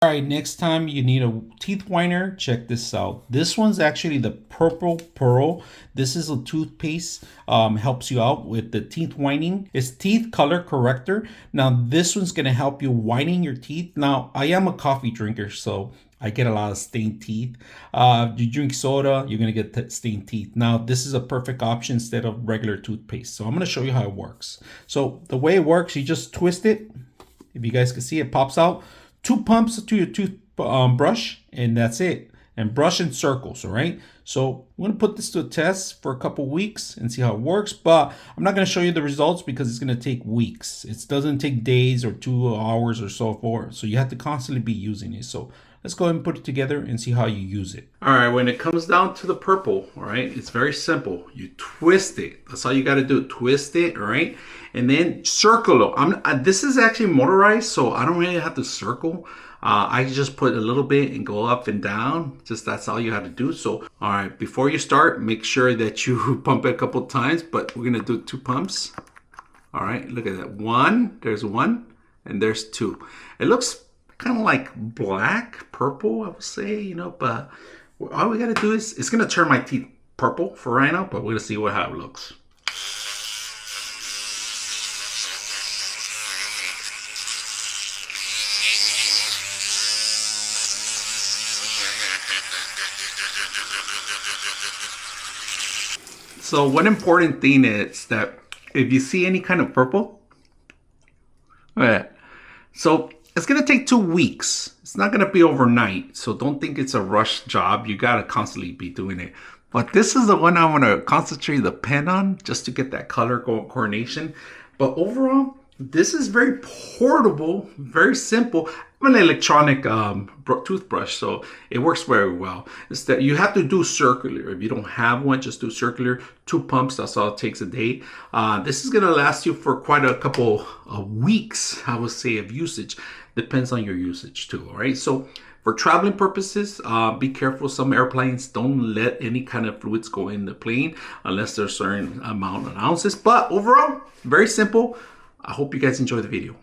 All right, next time you need a teeth whitener, check this out. This one's actually the Purple Pearl. This is a toothpaste, helps you out with the teeth whitening. It's teeth color corrector. Now this one's gonna help you whitening your teeth. Now I am a coffee drinker, so I get a lot of stained teeth. You drink soda, you're gonna get stained teeth. Now this is a perfect option instead of regular toothpaste. So I'm gonna show you how it works. So the way it works, you just twist it. If you guys can see, it pops out. 2 pumps to your toothbrush, and that's it. And brush in circles, all right? So I'm gonna put this to a test for a couple weeks and see how it works, but I'm not gonna show you the results because it's gonna take weeks. It doesn't take days or 2 hours or so forth. So you have to constantly be using it. So let's go ahead and put it together and see how you use it. All right, when it comes down to the purple, all right, it's very simple. You twist it. That's all you got to do. Twist it, all right, and then circle it. This is actually motorized, so I don't really have to circle. I just put a little bit and go up and down. Just that's all you have to do. So, all right, before you start, make sure that you pump it a couple times, but we're gonna do 2 pumps. All right, look at that. There's 1, and there's 2. It looks kind of like black, purple, I would say, you know, but all we gotta do is, it's gonna turn my teeth purple for right now, but we're gonna see how it looks. So one important thing is that if you see any kind of purple, so it's gonna take 2 weeks. It's not gonna be overnight, so don't think it's a rush job. You gotta constantly be doing it. But this is the one I want to concentrate the pen on just to get that color coordination. But overall, this is very portable, very simple. I'm an electronic toothbrush, so it works very well. It's that you have to do circular. If you don't have one, just do circular. 2 pumps, that's all it takes a day. This is gonna last you for quite a couple of weeks, I would say, of usage. Depends on your usage too, all right? So for traveling purposes, be careful. Some airplanes don't let any kind of fluids go in the plane unless there's a certain amount of ounces. But overall, very simple. I hope you guys enjoy the video.